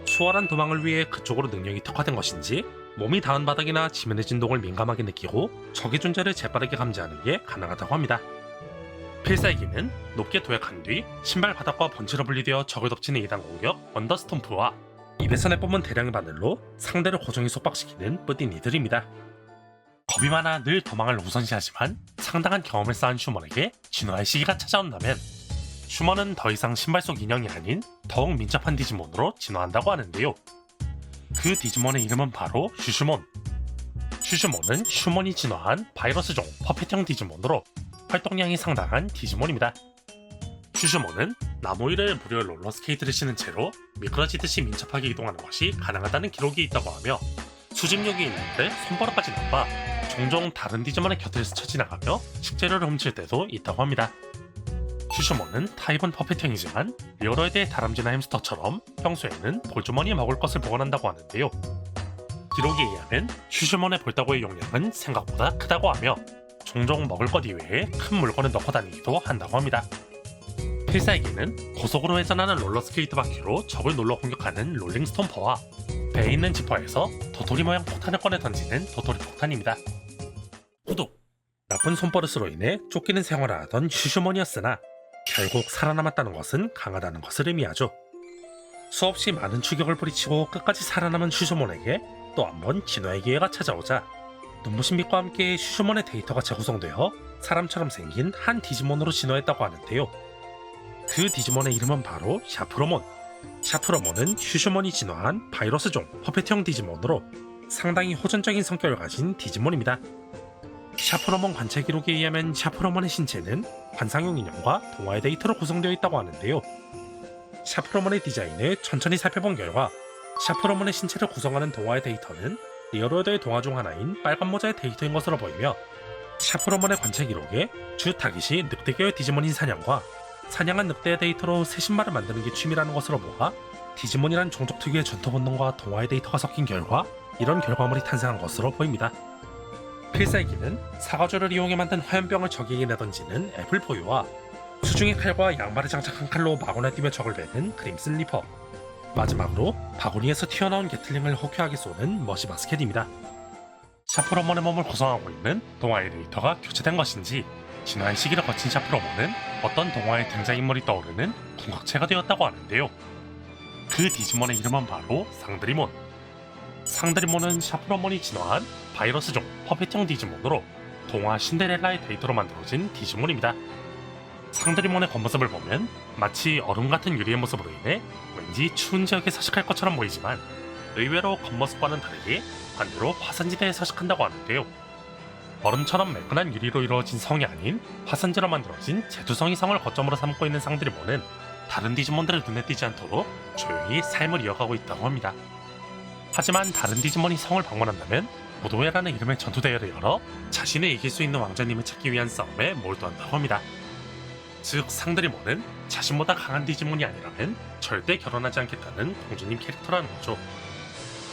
수월한 도망을 위해 그쪽으로 능력이 특화된 것인지 몸이 닿은 바닥이나 지면의 진동을 민감하게 느끼고 적의 존재를 재빠르게 감지하는 게 가능하다고 합니다. 필살기는 높게 도약한 뒤 신발 바닥과 본체로 분리되어 적을 덮치는 2단 공격 언더스톰프와 입에서 내뿜은 대량의 바늘로 상대를 고정히 속박시키는 뿌딘 이들입니다. 겁이 많아 늘 도망을 우선시하지만 상당한 경험을 쌓은 슈먼에게 진화의 시기가 찾아온다면 슈먼은 더 이상 신발 속 인형이 아닌 더욱 민첩한 디지몬으로 진화한다고 하는데요. 그 디지몬의 이름은 바로 슈슈몬. 슈슈몬은 슈몬이 진화한 바이러스종 퍼펫형 디지몬으로 활동량이 상당한 디지몬입니다. 슈슈몬은 나무 위를 무료 롤러스케이트를 신은 채로 미끄러지듯이 민첩하게 이동하는 것이 가능하다는 기록이 있다고 하며 수집력이 있는데 손버릇까지 나빠 종종 다른 디지몬의 곁을 스쳐 지나가며 식재료를 훔칠 때도 있다고 합니다. 슈슈몬은 타입은 퍼펫형이지만 리어로이드의 다람쥐나 햄스터처럼 평소에는 볼주머니에 먹을 것을 보관한다고 하는데요. 기록에 의하면 슈슈몬의 볼따구의 용량은 생각보다 크다고 하며 종종 먹을 것 이외에 큰 물건을 넣고 다니기도 한다고 합니다. 필살기는 고속으로 회전하는 롤러스케이트 바퀴로 적을 눌러 공격하는 롤링 스톰퍼와 배에 있는 지퍼에서 도토리 모양 폭탄을 꺼내 던지는 도토리 폭탄입니다. 구독! 나쁜 손버릇으로 인해 쫓기는 생활을 하던 슈슈몬이었으나 결국 살아남았다는 것은 강하다는 것을 의미하죠. 수없이 많은 추격을 뿌리치고 끝까지 살아남은 슈슈몬에게 또 한 번 진화의 기회가 찾아오자 눈부신 빛과 함께 슈슈몬의 데이터가 재구성되어 사람처럼 생긴 한 디지몬으로 진화했다고 하는데요. 그 디지몬의 이름은 바로 샤프로몬. 샤프로몬은 슈슈몬이 진화한 바이러스종 퍼펫형 디지몬으로 상당히 호전적인 성격을 가진 디지몬입니다. 샤프로몬 관찰 기록에 의하면 샤프로몬의 신체는 관상용 인형과 동화의 데이터로 구성되어 있다고 하는데요. 샤프로몬의 디자인을 천천히 살펴본 결과 샤프로몬의 신체를 구성하는 동화의 데이터는 리어로드의 동화 중 하나인 빨간 모자의 데이터인 것으로 보이며 샤프로몬의 관찰 기록에 주 타깃이 늑대계열 디지몬인 사냥과 사냥한 늑대의 데이터로 새 신발을 만드는 게 취미라는 것으로 보아 디지몬이란 종족 특유의 전투 본능과 동화의 데이터가 섞인 결과 이런 결과물이 탄생한 것으로 보입니다. 필살기는 사과주를 이용해 만든 화염병을 적에게 내던지는 애플포유와 수중의 칼과 양발에 장착한 칼로 마구나 뛰며 적을 베는 크림슨 리퍼, 마지막으로 바구니에서 튀어나온 게틀링을 호쾌하게 쏘는 머시 바스켓입니다. 샤프로몬의 몸을 구성하고 있는 동화의 데이터가 교체된 것인지 진화의 시기를 거친 샤프로몬은 어떤 동화의 등장인물이 떠오르는 궁극체가 되었다고 하는데요. 그 디지몬의 이름은 바로 상드리몬. 상드리몬은 샤프로몬이 진화한 바이러스종 퍼펫형 디지몬으로 동화 신데렐라의 데이터로 만들어진 디지몬입니다. 상드리몬의 겉모습을 보면 마치 얼음 같은 유리의 모습으로 인해 왠지 추운 지역에 서식할 것처럼 보이지만 의외로 겉모습과는 다르게 반대로 화산지대에 서식한다고 하는데요. 얼음처럼 매끈한 유리로 이루어진 성이 아닌 화산지로 만들어진 제두성이 성을 거점으로 삼고 있는 상드리몬은 다른 디지몬들을 눈에 띄지 않도록 조용히 삶을 이어가고 있다고 합니다. 하지만 다른 디지몬이 성을 방문한다면 보도회라는 이름의 전투대회를 열어 자신을 이길 수 있는 왕자님을 찾기 위한 싸움에 몰두한다고 합니다. 즉 상드리몬은 자신보다 강한 디지몬이 아니라면 절대 결혼하지 않겠다는 공주님 캐릭터라는 거죠.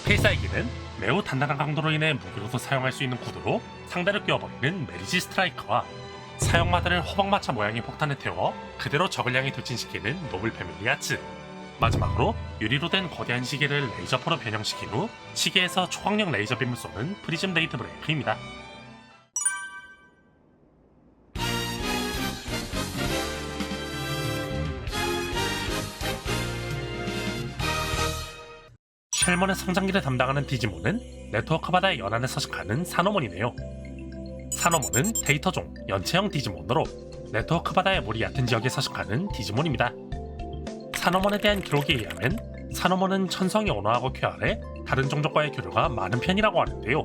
필살기는 매우 단단한 강도로 인해 무기로도 사용할 수 있는 구두로 상대를 끼워버리는 메리지 스트라이커와 사형마다를 호박마차 모양의 폭탄에 태워 그대로 적을 향해 돌진시키는 노블 패밀리 아츠. 마지막으로 유리로 된 거대한 시계를 레이저포로 변형시킨 후 시계에서 초강력 레이저빔을 쏘는 프리즘 데이트 브레이크입니다. 쉘몬의 성장기를 담당하는 디지몬은 네트워크 바다의 연안에 서식하는 사노몬이네요. 사노몬은 데이터종 연체형 디지몬으로 네트워크 바다의 물이 얕은 지역에 서식하는 디지몬입니다. 사노몬에 대한 기록에 의하면 사노몬은 천성이 온화하고 쾌활해 다른 종족과의 교류가 많은 편이라고 하는데요.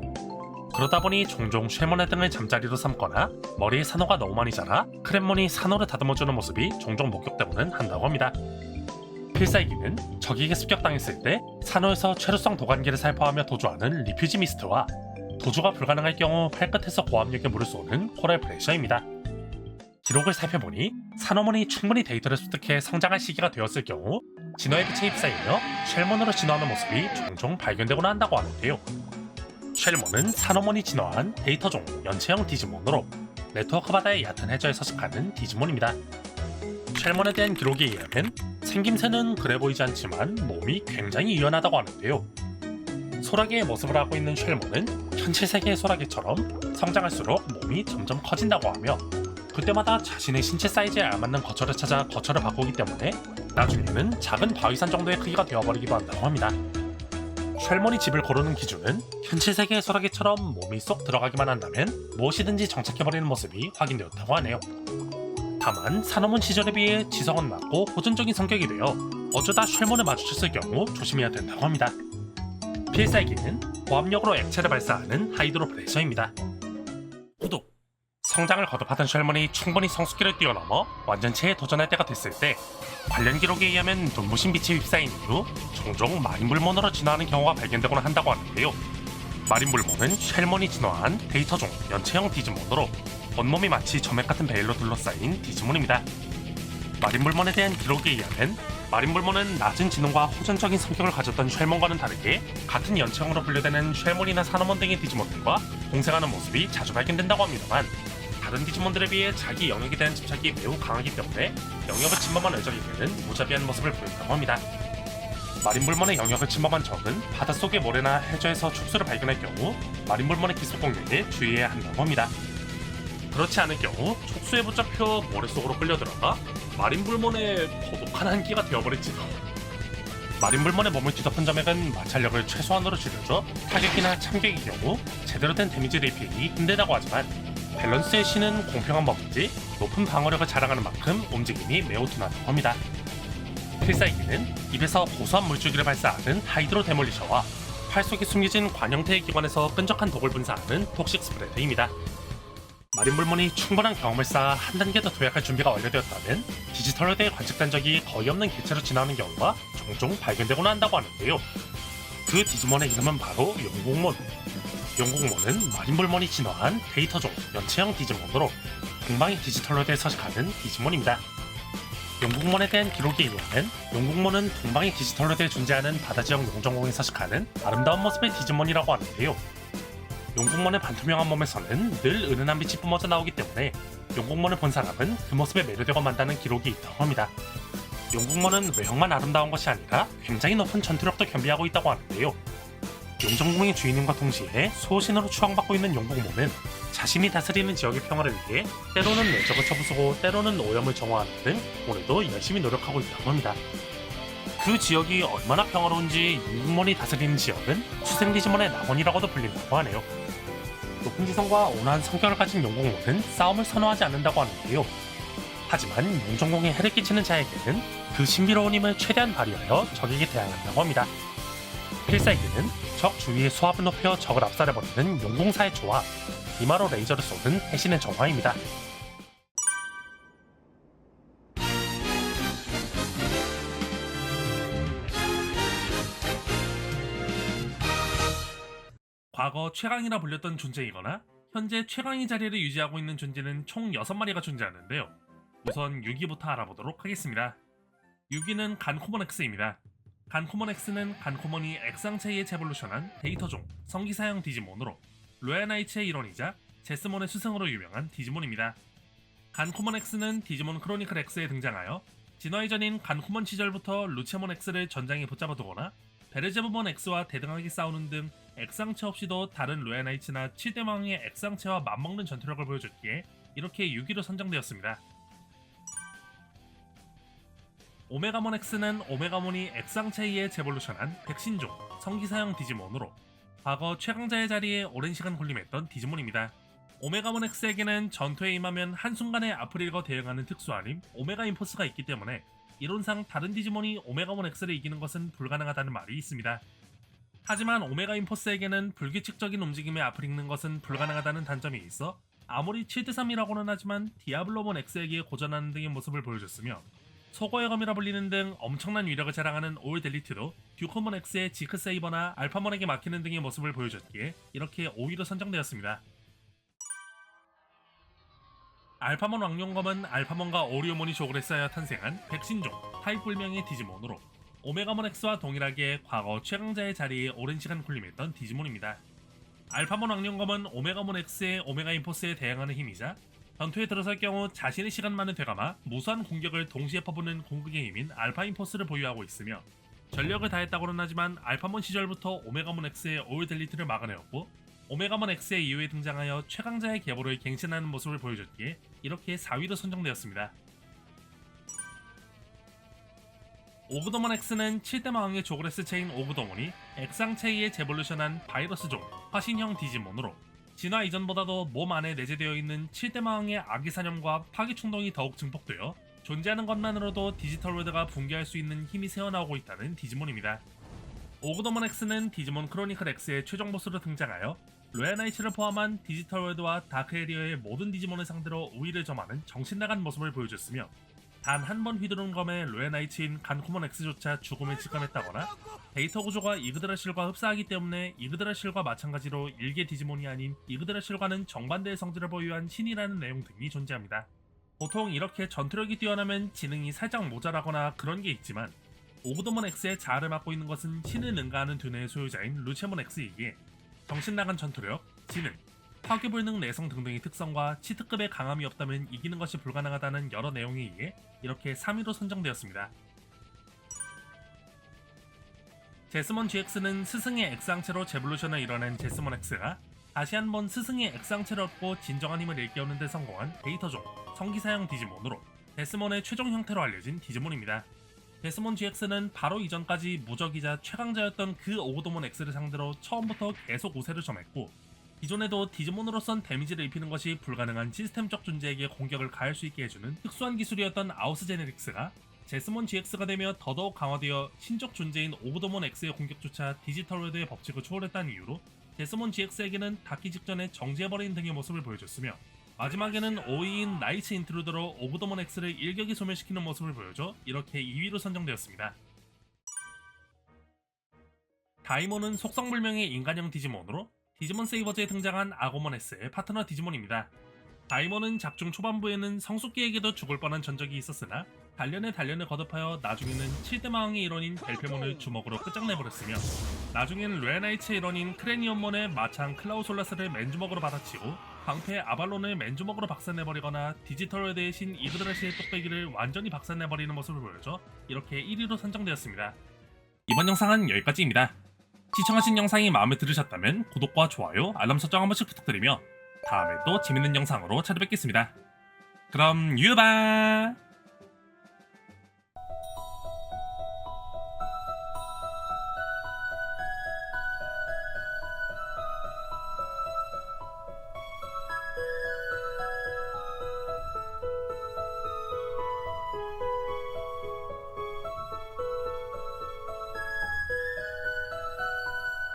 그러다 보니 종종 쉘몬의 등을 잠자리로 삼거나 머리에 산호가 너무 많이 자라 크렘몬이 산호를 다듬어주는 모습이 종종 목격되고는 한다고 합니다. 필살기는 적에게 습격당했을 때 산호에서 최루성 도관기를 살포하며 도주하는 리퓨지 미스트와 도주가 불가능할 경우 팔끝에서 고압력의 물을 쏘는 코랄 프레셔입니다. 기록을 살펴보니 사노몬이 충분히 데이터를 습득해 성장할 시기가 되었을 경우 진화의 빛에 휩싸이며 쉘몬으로 진화하는 모습이 종종 발견되곤 한다고 하는데요. 쉘몬은 사노몬이 진화한 데이터종 연체형 디지몬으로 네트워크 바다의 얕은 해저에 서식하는 디지몬입니다. 쉘몬에 대한 기록에 의하면 생김새는 그래 보이지 않지만 몸이 굉장히 유연하다고 하는데요. 소라게의 모습을 하고 있는 쉘몬은 현실세계의 소라게처럼 성장할수록 몸이 점점 커진다고 하며 그때마다 자신의 신체 사이즈에 알맞는 거처를 찾아 거처를 바꾸기 때문에 나중에는 작은 바위산 정도의 크기가 되어버리기도 한다고 합니다. 쉘몬이 집을 고르는 기준은 현실세계의 소라게처럼 몸이 쏙 들어가기만 한다면 무엇이든지 정착해버리는 모습이 확인되었다고 하네요. 다만 사노몬 시절에 비해 지성은 낮고 호전적인 성격이 되어 어쩌다 쉘몬을 마주쳤을 경우 조심해야 된다고 합니다. 필살기는 고압력으로 액체를 발사하는 하이드로 프레셔입니다. 구독! 성장을 거듭하던 쉘몬이 충분히 성숙기를 뛰어넘어 완전체에 도전할 때가 됐을 때 관련 기록에 의하면 눈부신 빛에 휩싸인 이후 종종 마린불몬으로 진화하는 경우가 발견되곤 한다고 하는데요. 마린불몬은 쉘몬이 진화한 데이터종 연체형 디지몬으로 온몸이 마치 점액 같은 베일로 둘러싸인 디지몬입니다. 마린불몬에 대한 기록에 의하면 마린불몬은 낮은 지능과 호전적인 성격을 가졌던 쉘몬과는 다르게 같은 연체형으로 분류되는 쉘몬이나 사노몬 등의 디지몬들과 공생하는 모습이 자주 발견된다고 합니다만 다른 디지몬들에 비해 자기 영역에 대한 집착이 매우 강하기 때문에 영역을 침범한 외적에게는 무자비한 모습을 보였다고 합니다. 마린불몬의 영역을 침범한 적은 바닷속의 모래나 해저에서 촉수를 발견할 경우 마린불몬의 기습 공격에 주의해야 한다고 합니다. 그렇지 않을 경우 촉수에 붙잡혀 모래 속으로 끌려들어가 마린불몬의 고독한 한끼가 되어버릴지도. 마린불몬의 몸을 뒤덮은 점액은 마찰력을 최소한으로 줄여줘 타격이나 참격의 경우 제대로 된 데미지를 입히기 힘들다고 하지만 밸런스의 신은 공평한 법인지 높은 방어력을 자랑하는 만큼 움직임이 매우 둔하다고 합니다. 필살기는 입에서 고소한 물줄기를 발사하는 하이드로 데몰리셔와 팔 속에 숨겨진 관형태의 기관에서 끈적한 독을 분사하는 톡식 스프레드입니다. 마린불몬이 충분한 경험을 쌓아 한 단계 더 도약할 준비가 완료되었다면 디지털로드에 관측된 적이 거의 없는 개체로 진화하는 경우가 종종 발견되곤 한다고 하는데요. 그 디지몬의 이름은 바로 용국몬. 용국몬은 마린불몬이 진화한 데이터종 연체형 디지몬으로 동방의 디지털로드에 서식하는 디지몬입니다. 용국몬에 대한 기록에 의하면 용국몬은 동방의 디지털로드에 존재하는 바다지역 용정공에 서식하는 아름다운 모습의 디지몬이라고 하는데요. 용국몬의 반투명한 몸에서는 늘 은은한 빛이 뿜어져 나오기 때문에 용국몬을 본 사람은 그 모습에 매료되고 만다는 기록이 있다고 합니다. 용국몬은 외형만 아름다운 것이 아니라 굉장히 높은 전투력도 겸비하고 있다고 하는데요. 용정공의 주인님과 동시에 수호신으로 추앙받고 있는 용국몬은 자신이 다스리는 지역의 평화를 위해 때로는 내적을 쳐부수고 때로는 오염을 정화하는 등 오늘도 열심히 노력하고 있다고 합니다. 그 지역이 얼마나 평화로운지 용국몬이 다스리는 지역은 수생 디지몬의 낙원이라고도 불린다고 하네요. 높은 지성과 온화한 성격을 가진 용국몬은 싸움을 선호하지 않는다고 하는데요. 하지만 용정공에 해를 끼치는 자에게는 그 신비로운 힘을 최대한 발휘하여 적에게 대항한다고 합니다. 필살기는 적 주위의 수압을 높여 적을 압살해버리는 용공사의 조와 이마로 레이저를 쏘는 해신의 정화입니다. 과거 최강이라 불렸던 존재이거나 현재 최강의 자리를 유지하고 있는 존재는 총 6마리가 존재하는데요. 우선 6위부터 알아보도록 하겠습니다. 6위는 간코몬 X입니다. 간코몬 X는 간코몬이 엑상체이에 제볼루션한 데이터종 성기사형 디지몬으로 로얄나이츠의 일원이자 제스몬의 스승으로 유명한 디지몬입니다. 간코먼 X는 디지몬 크로니클 X에 등장하여 진화 이전인 간코먼 시절부터 루체몬 X를 전장에 붙잡아두거나 베르제브몬 X와 대등하게 싸우는 등 X상체 없이도 다른 로얄나이츠나 7대왕의 X상체와 맞먹는 전투력을 보여줬기에 이렇게 6위로 선정되었습니다. 오메가몬 X는 오메가몬이 X상체에 의해 제볼루션한 백신종 성기사형 디지몬으로 과거 최강자의 자리에 오랜 시간 군림했던 디지몬입니다. 오메가몬 X에게는 전투에 임하면 한순간에 앞을 읽어 대응하는 특수한 힘 오메가 인포스가 있기 때문에 이론상 다른 디지몬이 오메가몬 X를 이기는 것은 불가능하다는 말이 있습니다. 하지만 오메가 인포스에게는 불규칙적인 움직임에 앞을 읽는 것은 불가능하다는 단점이 있어 아무리 7대3이라고는 하지만 디아블로몬 X에게 고전하는 등의 모습을 보여줬으며 소거의 검이라 불리는 등 엄청난 위력을 자랑하는 올 델리트도 듀커몬 X의 지크 세이버나 알파몬에게 막히는 등의 모습을 보여줬기에 이렇게 5위로 선정되었습니다. 알파몬 왕룡검은 알파몬과 오리오몬이 조골에 쌓여 탄생한 백신종 타입 불명의 디지몬으로 오메가몬 X와 동일하게 과거 최강자의 자리에 오랜 시간 군림했던 디지몬입니다. 알파몬 왕룡검은 오메가몬 X의 오메가 인포스에 대항하는 힘이자 전투에 들어설 경우 자신의 시간만을 되감아 무수한 공격을 동시에 퍼부는 공극의 힘인 알파 인포스를 보유하고 있으며 전력을 다했다고는 하지만 알파몬 시절부터 오메가몬 X의 올 델리트를 막아내었고 오메가몬 X의 이후에 등장하여 최강자의 계보를 갱신하는 모습을 보여줬기에 이렇게 4위로 선정되었습니다. 오그도몬 X는 7대마왕의 조그레스 체인 오그도몬이 X상체에 제볼루션한 바이러스종 화신형 디지몬으로 진화 이전보다도 몸 안에 내재되어 있는 7대마왕의 아기사념과 파괴 충동이 더욱 증폭되어 존재하는 것만으로도 디지털 월드가 붕괴할 수 있는 힘이 새어나오고 있다는 디지몬입니다. 오그도몬 X는 디지몬 크로니클 X의 최종 보스로 등장하여 로얄나이츠를 포함한 디지털 월드와 다크 에리어의 모든 디지몬을 상대로 우위를 점하는 정신나간 모습을 보여줬으며 단 한 번 휘두른 검에 로얄나이츠인 간코몬 X조차 죽음에 직감했다거나 데이터 구조가 이그드라실과 흡사하기 때문에 이그드라실과 마찬가지로 일개 디지몬이 아닌 이그드라실과는 정반대의 성질을 보유한 신이라는 내용 등이 존재합니다. 보통 이렇게 전투력이 뛰어나면 지능이 살짝 모자라거나 그런 게 있지만 오그도몬 X의 자아를 맡고 있는 것은 신을 능가하는 두뇌의 소유자인 루체몬 X이기에 정신나간 전투력, 지능, 파괴불능 내성 등등의 특성과 치트급의 강함이 없다면 이기는 것이 불가능하다는 여러 내용에 의해 이렇게 3위로 선정되었습니다. 제스몬 GX는 스승의 X상체로 제볼루션을 이뤄낸 제스몬 X가 다시 한번 스승의 X상체를 얻고 진정한 힘을 일깨우는 데 성공한 데이터종 성기사형 디지몬으로 제스몬의 최종 형태로 알려진 디지몬입니다. 제스몬 GX는 바로 이전까지 무적이자 최강자였던 그 오그도몬 X를 상대로 처음부터 계속 우세를 점했고 기존에도 디지몬으로선 데미지를 입히는 것이 불가능한 시스템적 존재에게 공격을 가할 수 있게 해주는 특수한 기술이었던 아우스 제네릭스가 제스몬 GX가 되며 더더욱 강화되어 신적 존재인 오그도몬 X의 공격조차 디지털 월드의 법칙을 초월했다는 이유로 제스몬 GX에게는 닿기 직전에 정지해버리는 등의 모습을 보여줬으며 마지막에는 5위인 나이츠 인트루더로 오그도몬 X를 일격에 소멸시키는 모습을 보여줘 이렇게 2위로 선정되었습니다. 다이몬은 속성불명의 인간형 디지몬으로 디지몬 세이버즈에 등장한 아고몬 S의 파트너 디지몬입니다. 다이몬은 작중 초반부에는 성숙기에게도 죽을 뻔한 전적이 있었으나 단련에 거듭하여 나중에는 7대마왕의 일원인 벨페몬을 주먹으로 끝장내버렸으며 나중에는 로얄나이츠의 일원인 크레니온몬의 마창 클라우솔라스를 맨주먹으로 받아치고 방패 아발론을 맨주먹으로 박살내버리거나 디지털 월드의 신 이그드라시의 똑배기를 완전히 박살내버리는 모습을 보여줘 이렇게 1위로 선정되었습니다. 이번 영상은 여기까지입니다. 시청하신 영상이 마음에 들으셨다면 구독과 좋아요, 알람 설정 한 번씩 부탁드리며 다음에 또 재밌는 영상으로 찾아뵙겠습니다. 그럼 유바!